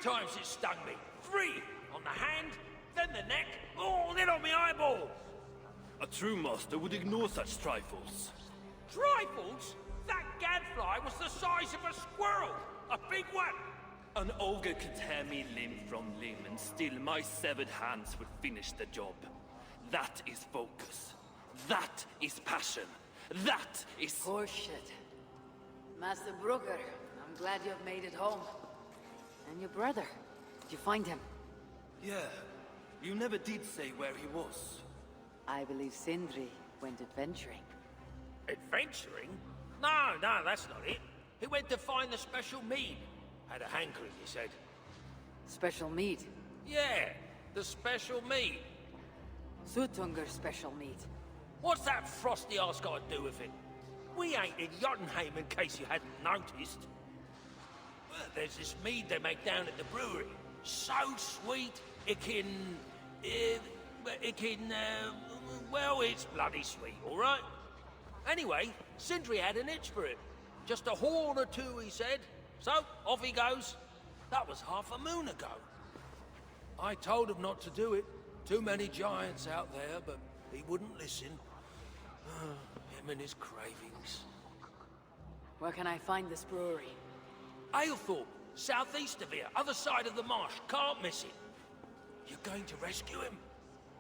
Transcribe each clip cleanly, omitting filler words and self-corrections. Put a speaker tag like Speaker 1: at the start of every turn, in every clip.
Speaker 1: times it stung me. 3! On the hand, then the neck, oh, then on my eyeball.
Speaker 2: A true master would ignore such trifles.
Speaker 1: Trifles? That gadfly was the size of a squirrel. A big one.
Speaker 2: An ogre could tear me limb from limb, and still my severed hands would finish the job. That is focus. That is passion. That is...
Speaker 3: Horseshit. Master Brooker, I'm glad you've made it home. And your brother, did you find him?
Speaker 2: Yeah, you never did say where he was.
Speaker 3: I believe Sindri went adventuring.
Speaker 1: Adventuring? No, that's not it. He went to find the special mead. Had a hankering, he said.
Speaker 3: Special meat?
Speaker 1: Yeah, the special mead.
Speaker 3: Sutunger's special meat.
Speaker 1: What's that frosty arse got to do with it? We ain't in Jotunheim, in case you hadn't noticed. Well, there's this mead they make down at the brewery. So sweet, well, it's bloody sweet, all right? Anyway, Sindri had an itch for it. Just a horn or two, he said. So, off he goes. That was half a moon ago. I told him not to do it. Too many giants out there, but he wouldn't listen. Him and his cravings.
Speaker 3: Where can I find this brewery?
Speaker 1: Aylthorpe, southeast of here, other side of the marsh. Can't miss it. You're going to rescue him?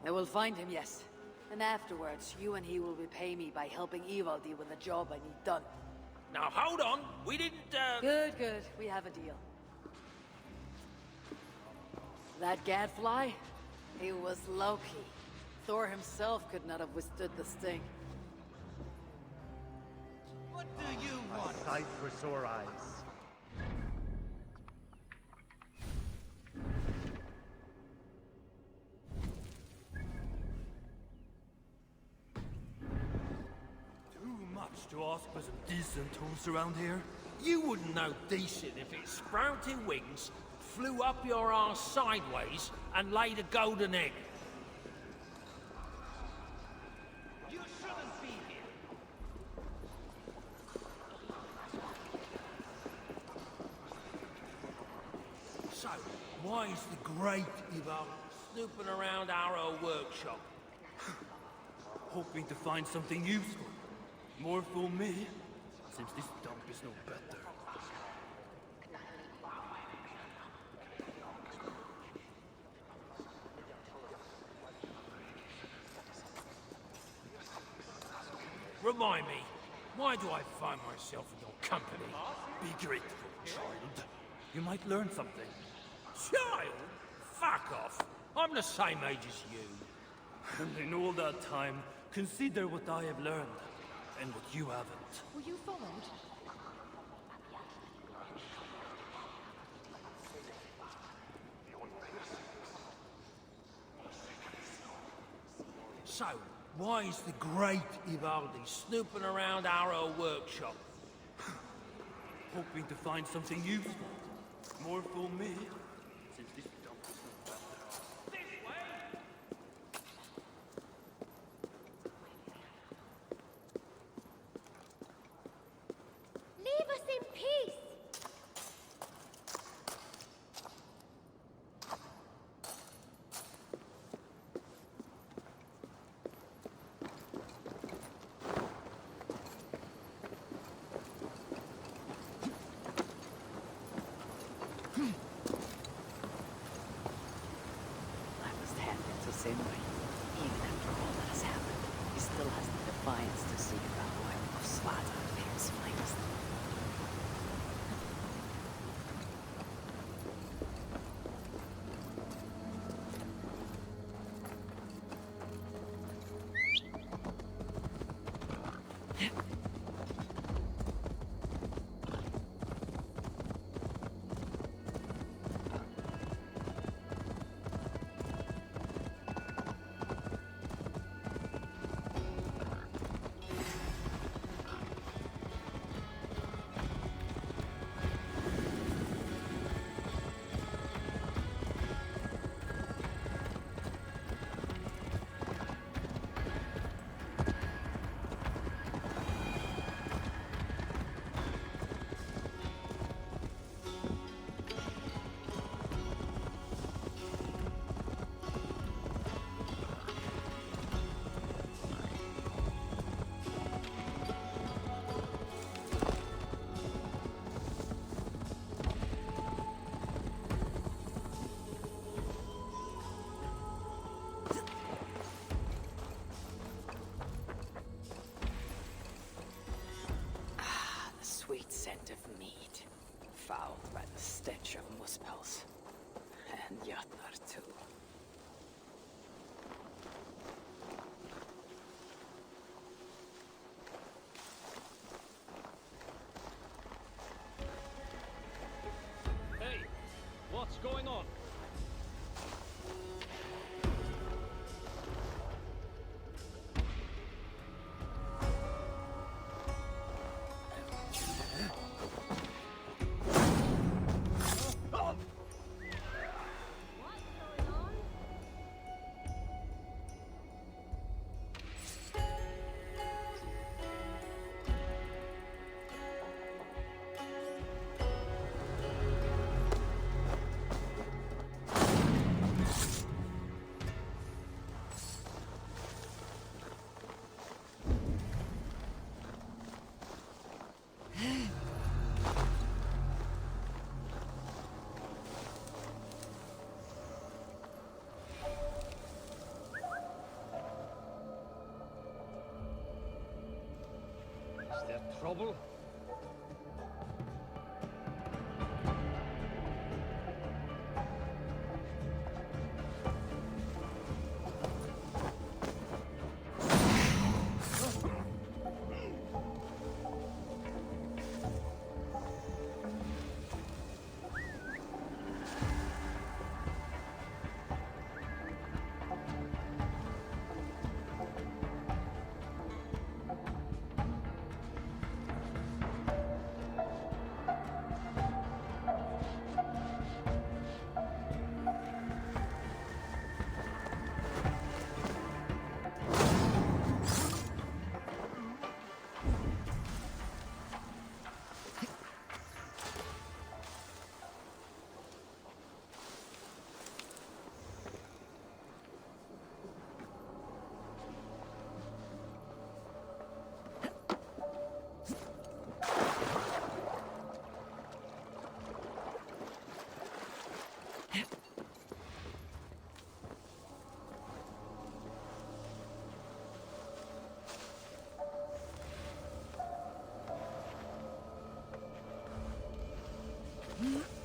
Speaker 3: I will find him, yes. And afterwards, you and he will repay me by helping Ivaldi with the job I need done.
Speaker 1: Now hold on, we didn't,
Speaker 3: Good. We have a deal. That gadfly? He was Loki. Thor himself could not have withstood the sting.
Speaker 4: What do you want?
Speaker 5: A sight for sore eyes.
Speaker 2: Too much to ask for some decent tools around here.
Speaker 1: You wouldn't know decent if it sprouted wings, flew up your arse sideways, and laid a golden egg.
Speaker 4: You shouldn't be here.
Speaker 1: So, why is the great Ivan snooping around our old workshop?
Speaker 2: Hoping to find something useful. More for me, since this dump is no better.
Speaker 1: Remind me, why do I find myself in your company?
Speaker 2: Be grateful, child. You might learn something.
Speaker 1: Child? Fuck off. I'm the same age as you.
Speaker 2: And in all that time, consider what I have learned, and what you haven't.
Speaker 6: Were you followed?
Speaker 1: So, why is the great Ivaldi snooping around our old workshop?
Speaker 2: Hoping to find something useful. More for me, since this dump is no better.
Speaker 1: This way!
Speaker 6: Leave us in peace!
Speaker 3: I must hand it to Sindri. Even after all that has happened, he still has the defiance to seek the oil of Svata at his finest. spells. And Jotnar too.
Speaker 5: Hey, what's going on? Is there trouble?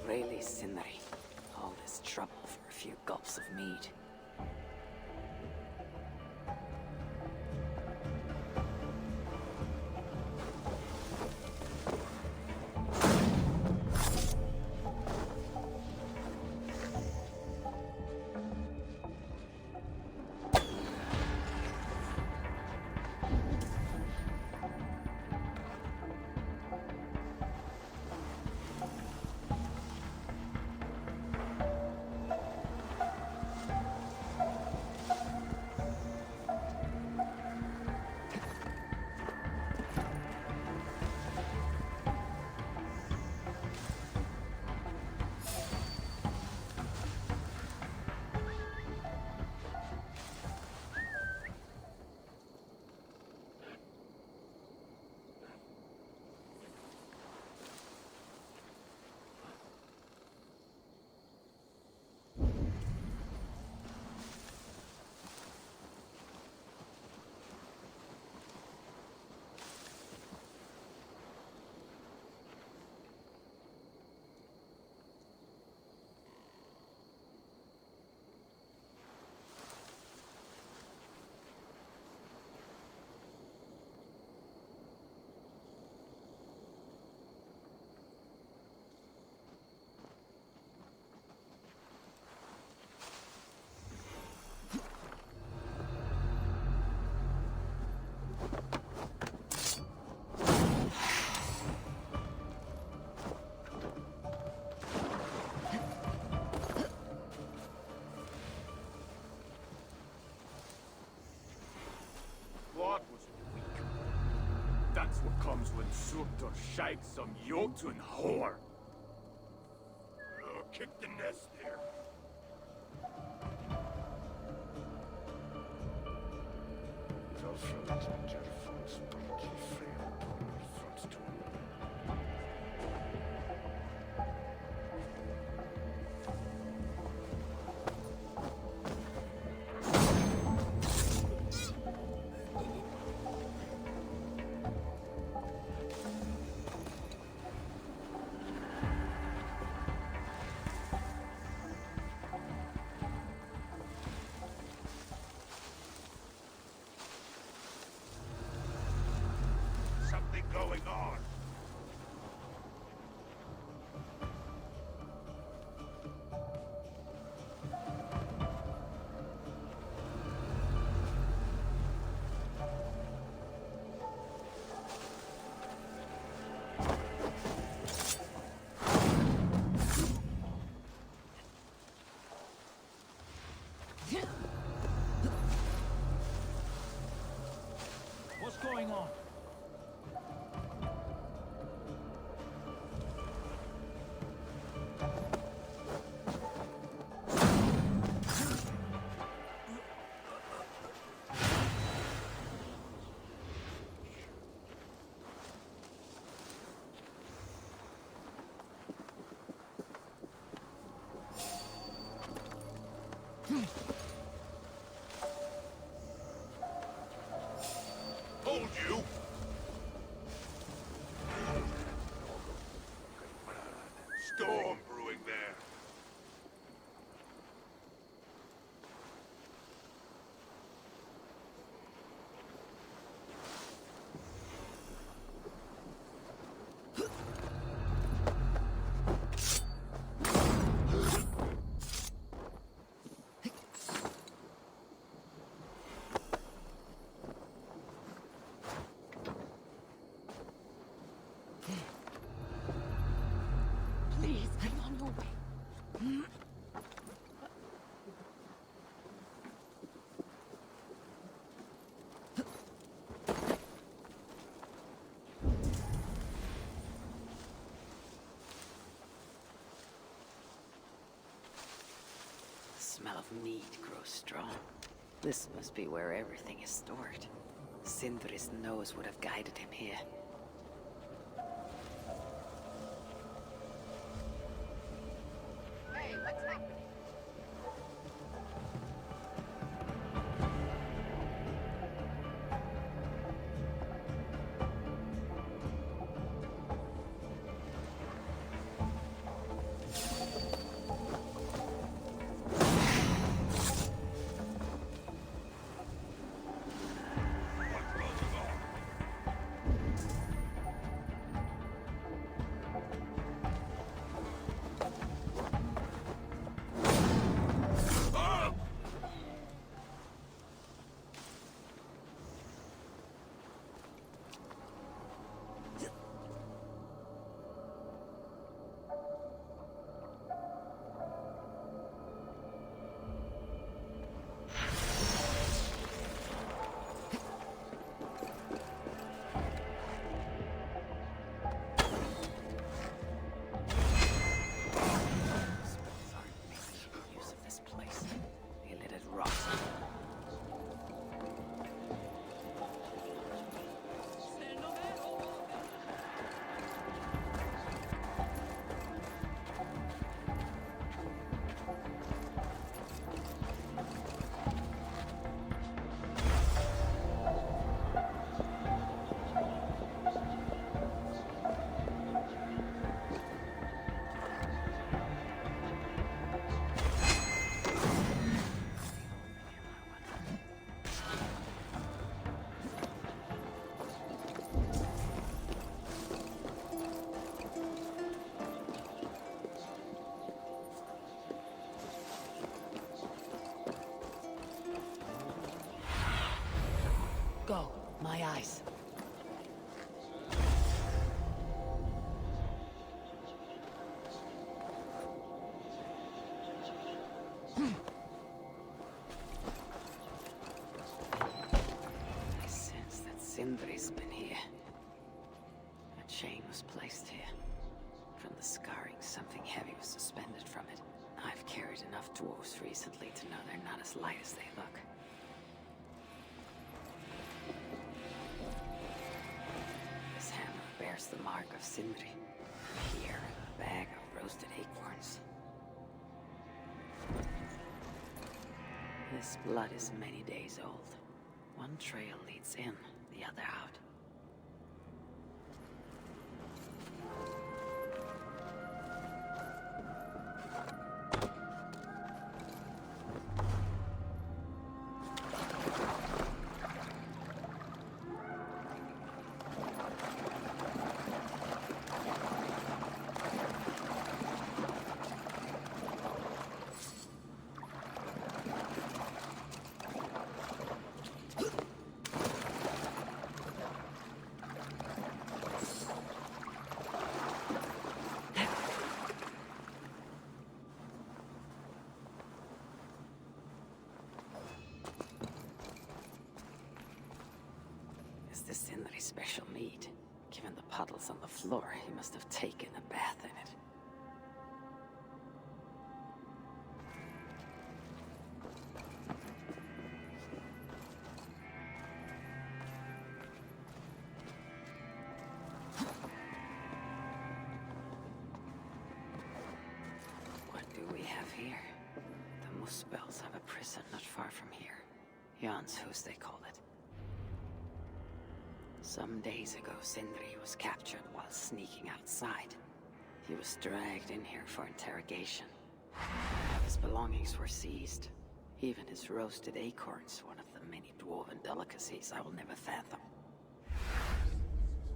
Speaker 3: Really, Sindri. All this trouble for a few gulps of mead.
Speaker 7: What was weak? That's what comes when Surtur shags some Jotun whore. Kick the nest there. going on?
Speaker 5: What's going on?
Speaker 7: Hold you! Storm brewing there.
Speaker 3: Please, I'm on your way. The smell of meat grows strong. This must be where everything is stored. Sindri's nose would have guided him here.
Speaker 6: Hey, what's happening?
Speaker 3: Use of this place. He let it rot. Go, my eyes. I sense that Sindri's been here. A chain was placed here. From the scarring, something heavy was suspended from it. I've carried enough dwarves recently to know they're not as light as they look. This hammer bears the mark of Sindri. Here, a bag of roasted acorns. This blood is many days old. One trail leads in, the other out. the Sindri special mead. Given the puddles on the floor, he must have taken a bath in it. What do we have here? The Muspels have a prison not far from here. Jan's Hus, they call it. Some days ago, Sindri was captured while sneaking outside. He was dragged in here for interrogation. His belongings were seized. Even his roasted acorns, one of the many dwarven delicacies I will never fathom.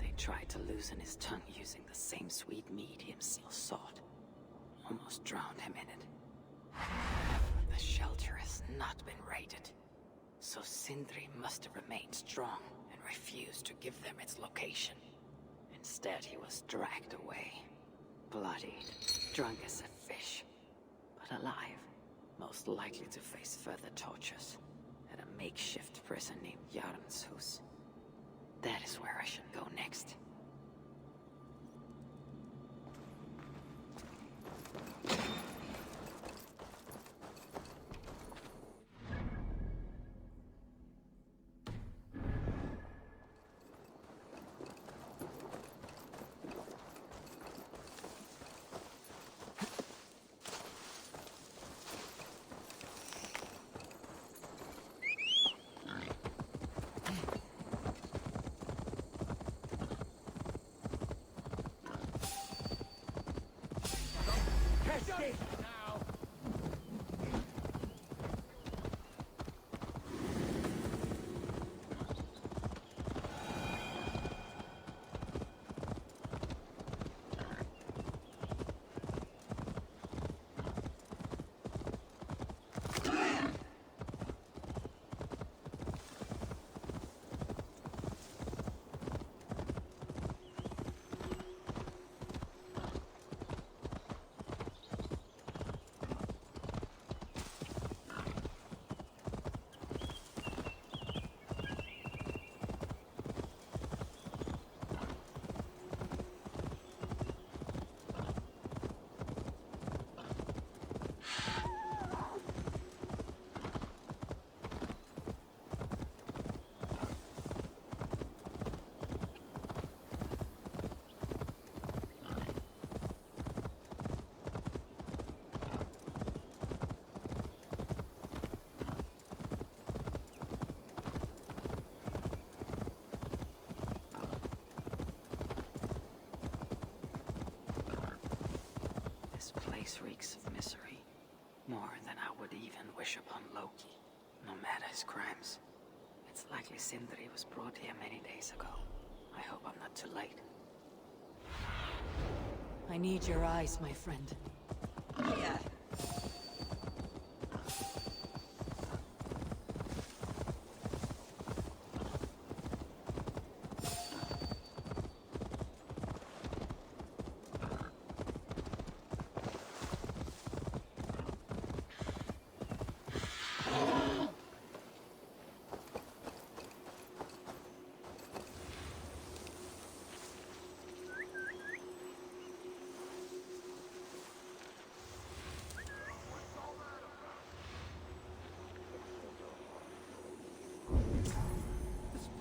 Speaker 3: They tried to loosen his tongue using the same sweet mead he himself sought. Almost drowned him in it. The shelter has not been raided, so Sindri must have remained strong and refused to give them its location. Instead, he was dragged away, bloodied, drunk as a fish, but alive, most likely to face further tortures at a makeshift prison named Jarn's Hus. That is where I should go next. This place reeks of misery, more than I would even wish upon Loki, no matter his crimes. It's likely Sindri was brought here many days ago. I hope I'm not too late.
Speaker 8: I need your eyes, my friend.
Speaker 3: Yeah.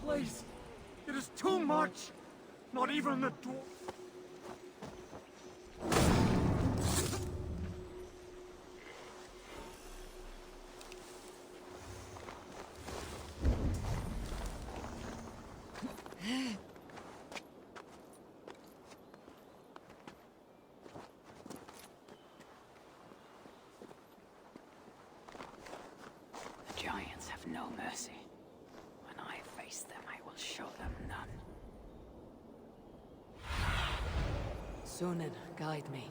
Speaker 7: Place. It is too much. Not even the door.
Speaker 3: The giants have no mercy. When I face them, I will show them none.
Speaker 8: Sunan, guide me.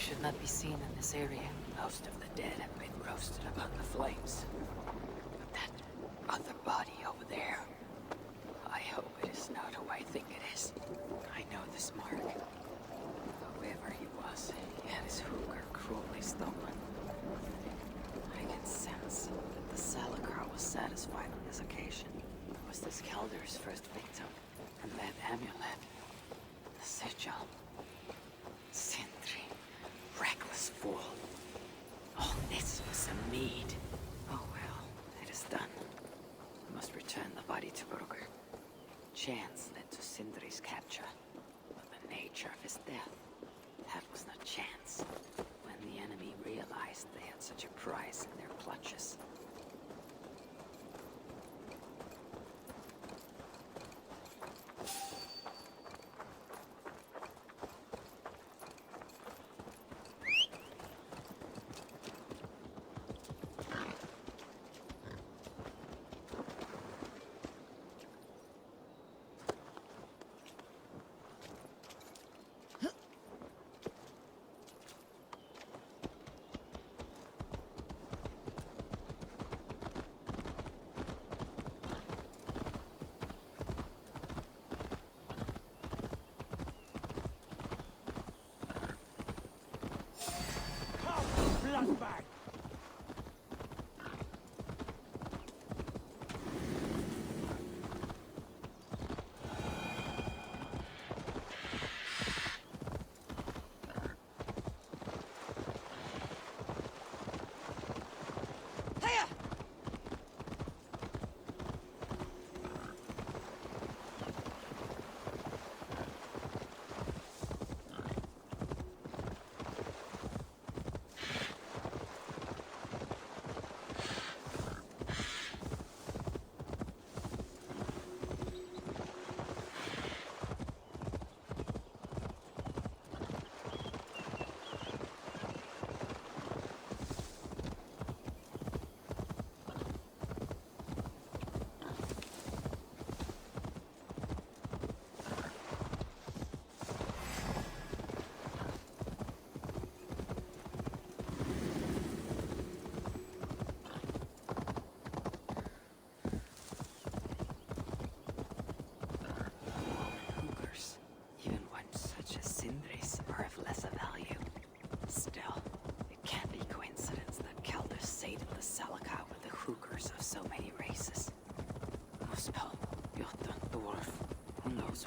Speaker 3: should not be seen in this area. Most of the dead have been roasted among the flames. But that other body over there, I hope it is not who I think it is. I know this mark. Whoever he was, he had his hooker cruelly stolen. I can sense that the Salakar was satisfied on this occasion. It was this Kelder's first victim, and that amulet, the sigil. Sindri, reckless fool. All this was a mead. Oh well, it is done. I must return the body to Bruger. Chance led to Sindri's capture, but the nature of his death, that was not chance. When the enemy realized they had such a prize in their clutches.
Speaker 5: Bloodbag!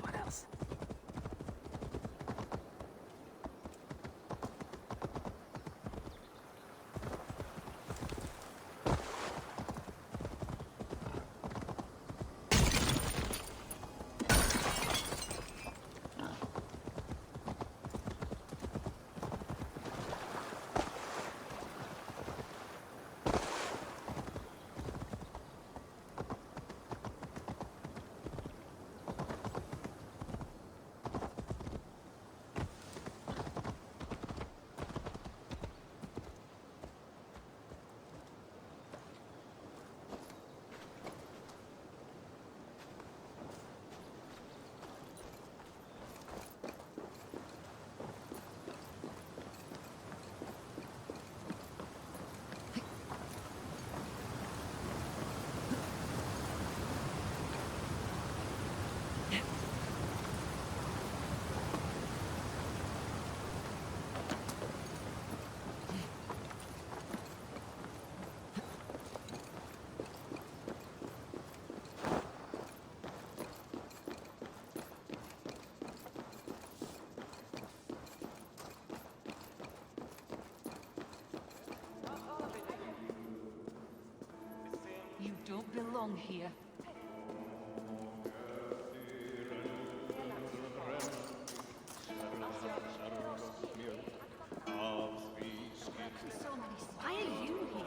Speaker 5: What else?
Speaker 8: You don't belong here. Why are you here?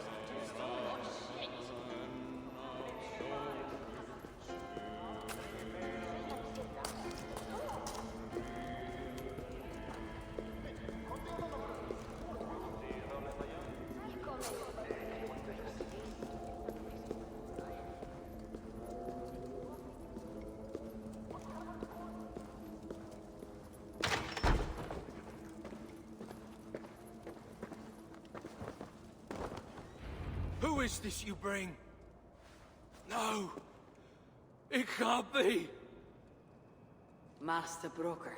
Speaker 1: Who is this you bring? No! It can't be!
Speaker 3: Master Broker,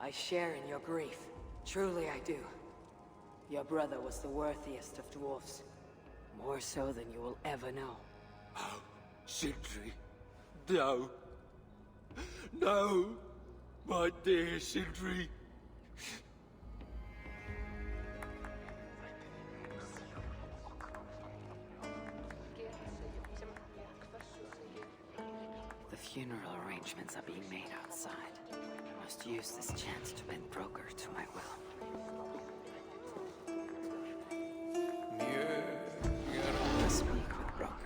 Speaker 3: I share in your grief. Truly I do. Your brother was the worthiest of dwarfs. More so than you will ever know.
Speaker 1: Oh, Sindri. No. No! My dear Sindri.
Speaker 3: The funeral arrangements are being made outside. I must use this chance to bend Broker to my will. I'll speak with Broker.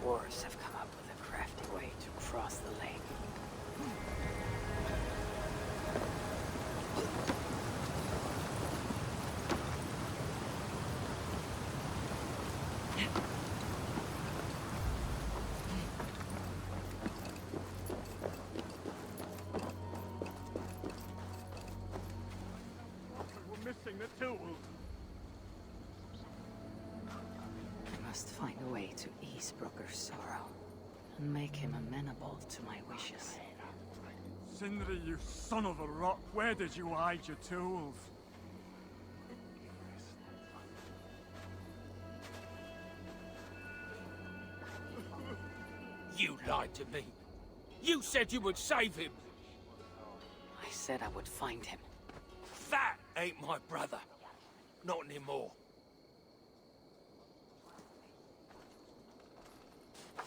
Speaker 3: Dwarves have come up with a crafty way to cross the lake.
Speaker 7: We're missing the tools.
Speaker 3: I must find a way to ease Broker's sorrow and make him amenable to my wishes.
Speaker 7: Sindri, you son of a rock, where did you hide your tools?
Speaker 1: You lied to me. You said you would save him.
Speaker 3: I said I would find him.
Speaker 1: That ain't my brother. Not anymore.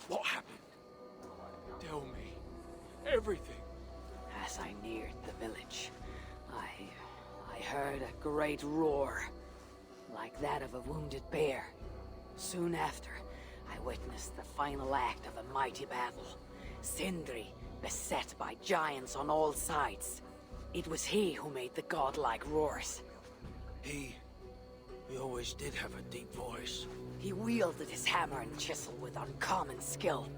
Speaker 1: What happened? Tell me. Everything.
Speaker 3: As I neared the village, I heard a great roar, like that of a wounded bear. Soon after, I witnessed the final act of a mighty battle. Sindri, beset by giants on all sides. It was he who made the godlike roars.
Speaker 1: He always did have a deep voice.
Speaker 3: He wielded his hammer and chisel with uncommon skill.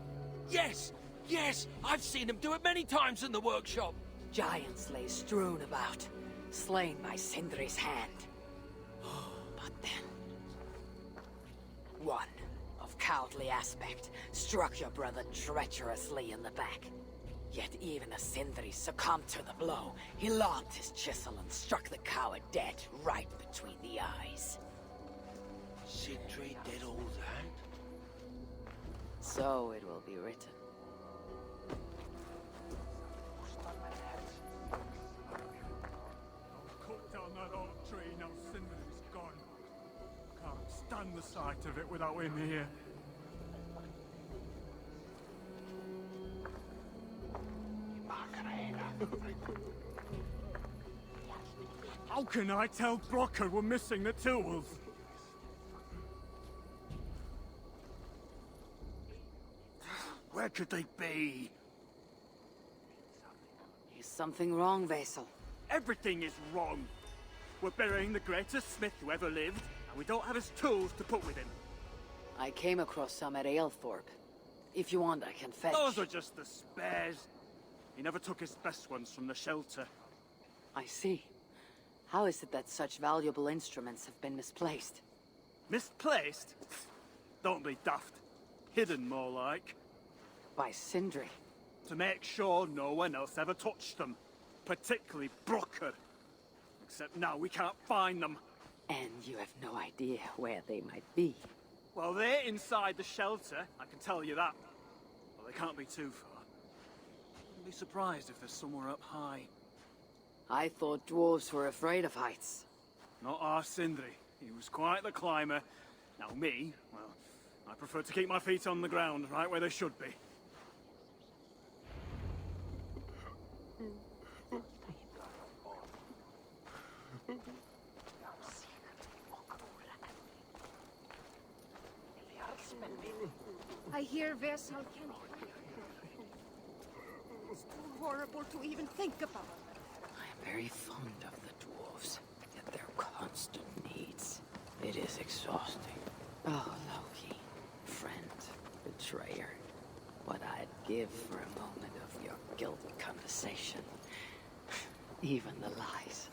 Speaker 1: Yes! Yes! I've seen him do it many times in the workshop.
Speaker 3: Giants lay strewn about, slain by Sindri's hand. But then, one of cowardly aspect struck your brother treacherously in the back. Yet even as Sindri succumbed to the blow, he lobbed his chisel and struck the coward dead right between the eyes.
Speaker 1: Sindri did all that?
Speaker 3: So it will be written.
Speaker 7: Cut down that oak tree, now Sindri's gone. Can't stand the sight of it without him here. How can I tell Brocker we're missing the tools? Where could they be?
Speaker 3: Is something wrong, Vassal?
Speaker 7: Everything is wrong. We're burying the greatest smith who ever lived, and we don't have his tools to put with him.
Speaker 3: I came across some at Aylthorpe. If you want, I can fetch.
Speaker 7: Those are just the spares. He never took his best ones from the shelter.
Speaker 3: I see. How is it that such valuable instruments have been misplaced?
Speaker 7: Misplaced? Don't be daft. Hidden, more like.
Speaker 3: By Sindri.
Speaker 7: To make sure no one else ever touched them. Particularly Brooker. Except now we can't find them.
Speaker 3: And you have no idea where they might be.
Speaker 7: Well, they're inside the shelter, I can tell you that. Well, they can't be too far. Wouldn't be surprised if they're somewhere up high.
Speaker 3: I thought dwarves were afraid of heights.
Speaker 7: Not our Sindri. He was quite the climber. Now me, well, I prefer to keep my feet on the ground, right where they should be.
Speaker 6: I hear Versal can. It's too horrible to even think about.
Speaker 3: I am very fond of the dwarves, yet their constant needs. It is exhausting. Oh, Loki. Friend, betrayer. What I'd give for a moment of your guilty conversation. Even the lies.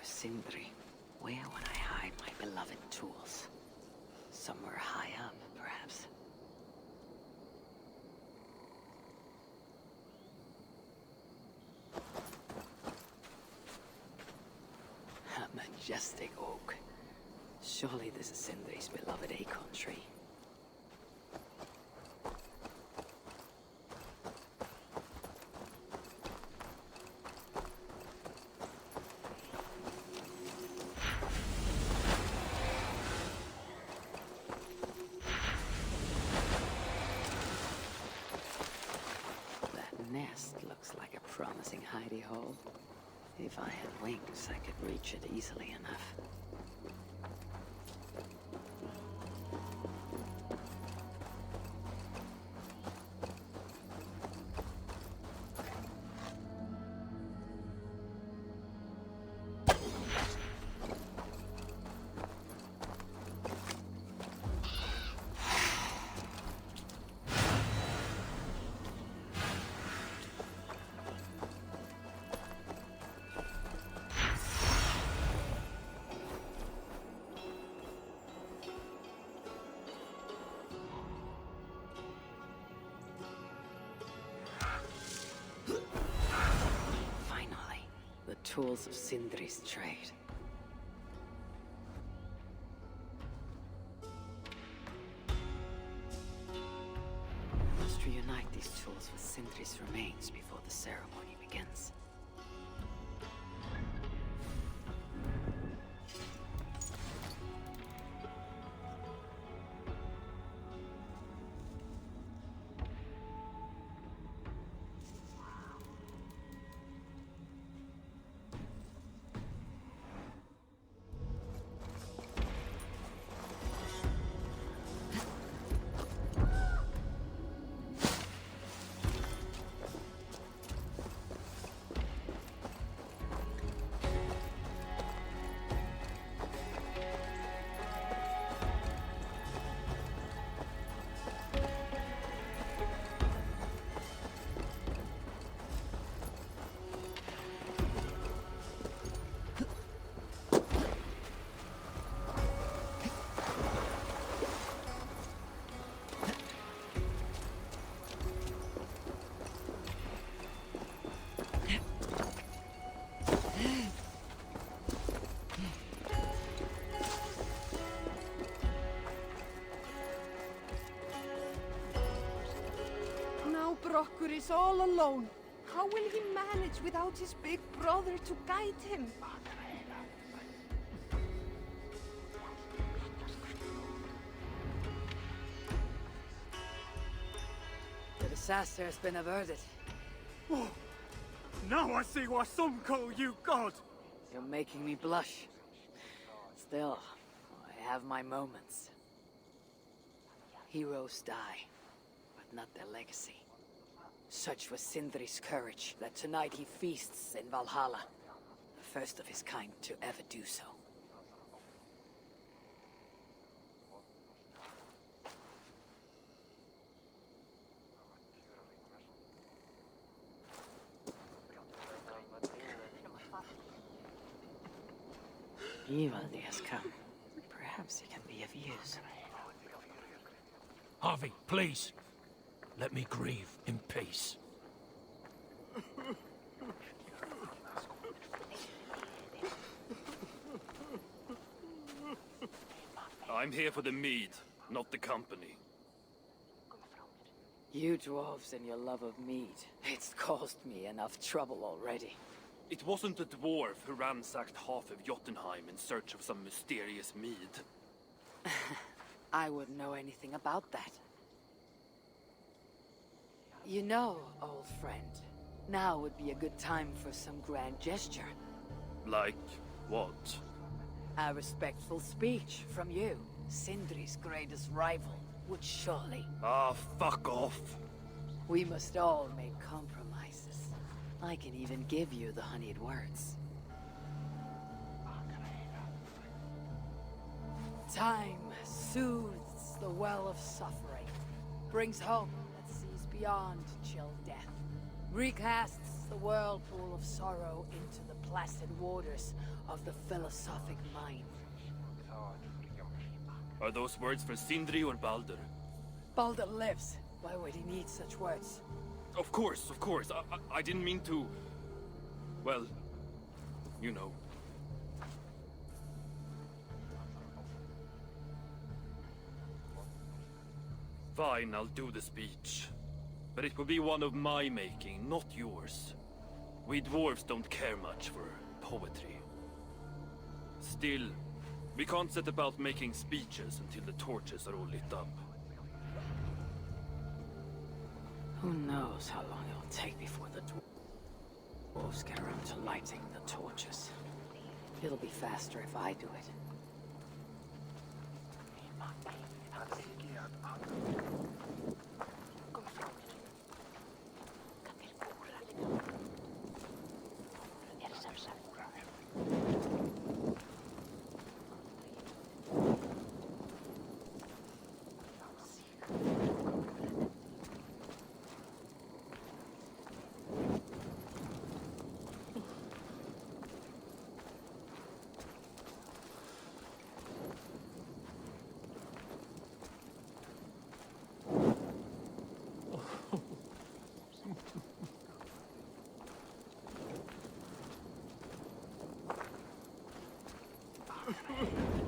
Speaker 3: Sindri, where would I hide my beloved tools? Somewhere high up, perhaps. A majestic oak. Surely this is Sindri's beloved acorn tree. Nest looks like a promising hidey hole. If I had wings, I could reach it easily enough. Tools of Sindri's trade. I must reunite these tools with Sindri's remains before the ceremony begins.
Speaker 6: is all alone. How will he manage without his big brother to guide him?
Speaker 3: The disaster has been averted.
Speaker 7: Oh, now I see why some call you God.
Speaker 3: You're making me blush. Still, I have my moments. Heroes die, but not their legacy. Such was Sindri's courage that tonight he feasts in Valhalla, the first of his kind to ever do so. Ivaldi has come. Perhaps he can be of use.
Speaker 1: Harvey, please. Let me grieve in peace.
Speaker 2: I'm here for the mead, not the company.
Speaker 3: You dwarves and your love of mead. It's caused me enough trouble already.
Speaker 2: It wasn't a dwarf who ransacked half of Jotunheim in search of some mysterious mead.
Speaker 3: I wouldn't know anything about that. You know, old friend, now would be a good time for some grand gesture.
Speaker 2: Like what?
Speaker 3: A respectful speech from you, Sindri's greatest rival, would surely.
Speaker 2: Ah, fuck off.
Speaker 3: We must all make compromises. I can even give you the honeyed words. Time soothes the well of suffering, brings hope that sees beyond chill death, recasts the whirlpool of sorrow into the placid waters of the philosophic mind.
Speaker 2: Are those words for Sindri or Baldur?
Speaker 3: Baldur lives. Why would he need such words?
Speaker 2: Of course, of course. I didn't mean to... Well, you know. Fine, I'll do the speech. But it will be one of my making, not yours. We dwarves don't care much for poetry. Still, we can't set about making speeches until the torches are all lit up.
Speaker 3: Who knows how long it'll take before the dwarves get around to lighting the torches. It'll be faster if I do it.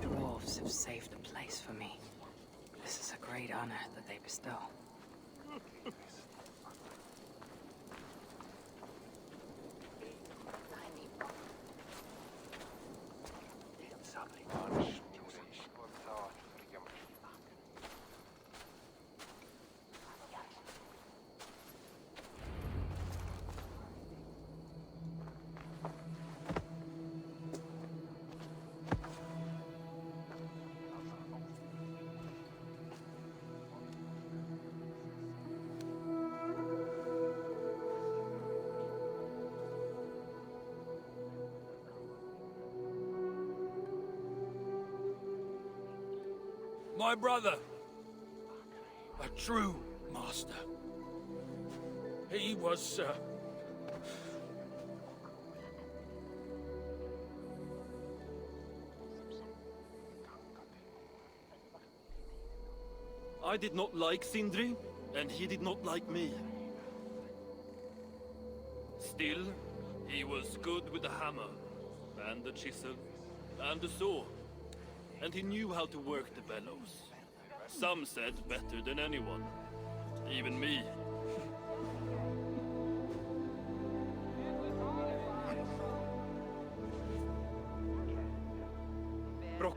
Speaker 3: The dwarves have saved a place for me. This is a great honor that they bestow.
Speaker 1: My brother. A true master. He was,
Speaker 2: I did not like Sindri, and he did not like me. Still, he was good with the hammer, and the chisel, and the saw. And he knew how to work the bellows. Some said better than anyone. Even me.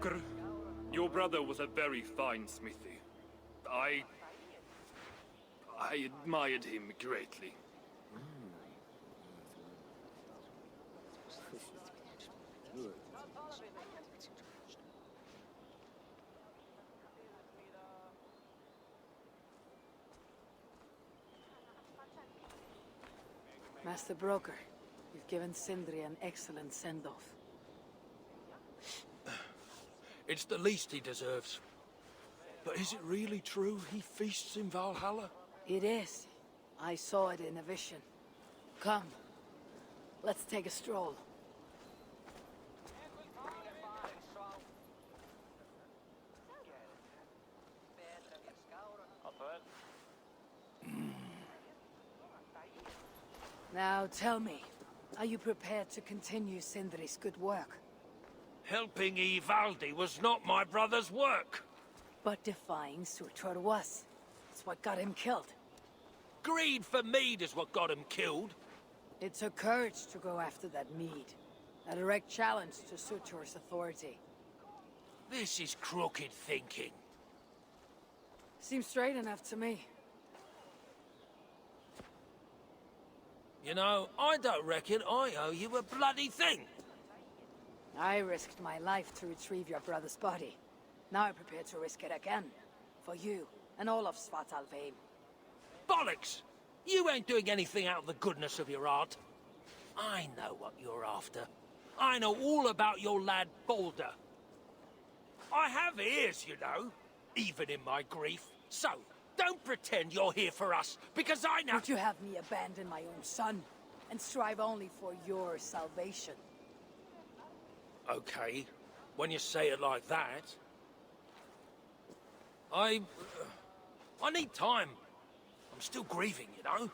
Speaker 2: broker. Your brother was a very fine smithy. I admired him greatly.
Speaker 3: Master Broker, you've given Sindri an excellent send-off.
Speaker 1: It's the least he deserves. But is it really true he feasts in Valhalla?
Speaker 3: It is. I saw it in a vision. Come, let's take a stroll. Now tell me, are you prepared to continue Sindri's good work?
Speaker 1: Helping Ivaldi was not my brother's work.
Speaker 3: But defying Surtur was. It's what got him killed.
Speaker 1: Greed for mead is what got him killed.
Speaker 3: It took courage to go after that mead. A direct challenge to Surtur's authority.
Speaker 1: This is crooked thinking.
Speaker 3: Seems straight enough to me.
Speaker 1: You know, I don't reckon I owe you a bloody thing.
Speaker 3: I risked my life to retrieve your brother's body. Now I'm prepared to risk it again. For you, and all of Svartalfheim.
Speaker 1: Bollocks! You ain't doing anything out of the goodness of your heart. I know what you're after. I know all about your lad, Balder. I have ears, you know, even in my grief. So, don't pretend you're here for us, because I know—
Speaker 3: Would you have me abandon my own son, and strive only for your salvation?
Speaker 1: Okay, when you say it like that. I need time. I'm still grieving, you know.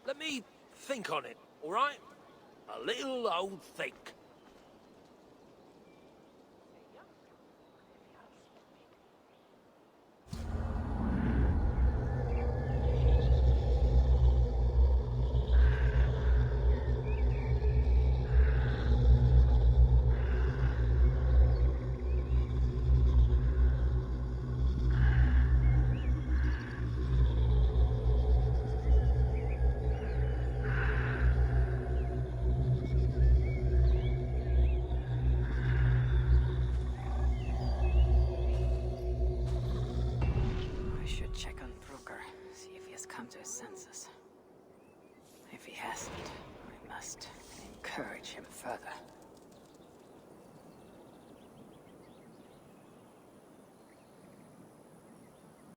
Speaker 1: Let me think on it, all right? A little old think.
Speaker 3: To his senses. If he hasn't, I must encourage him further.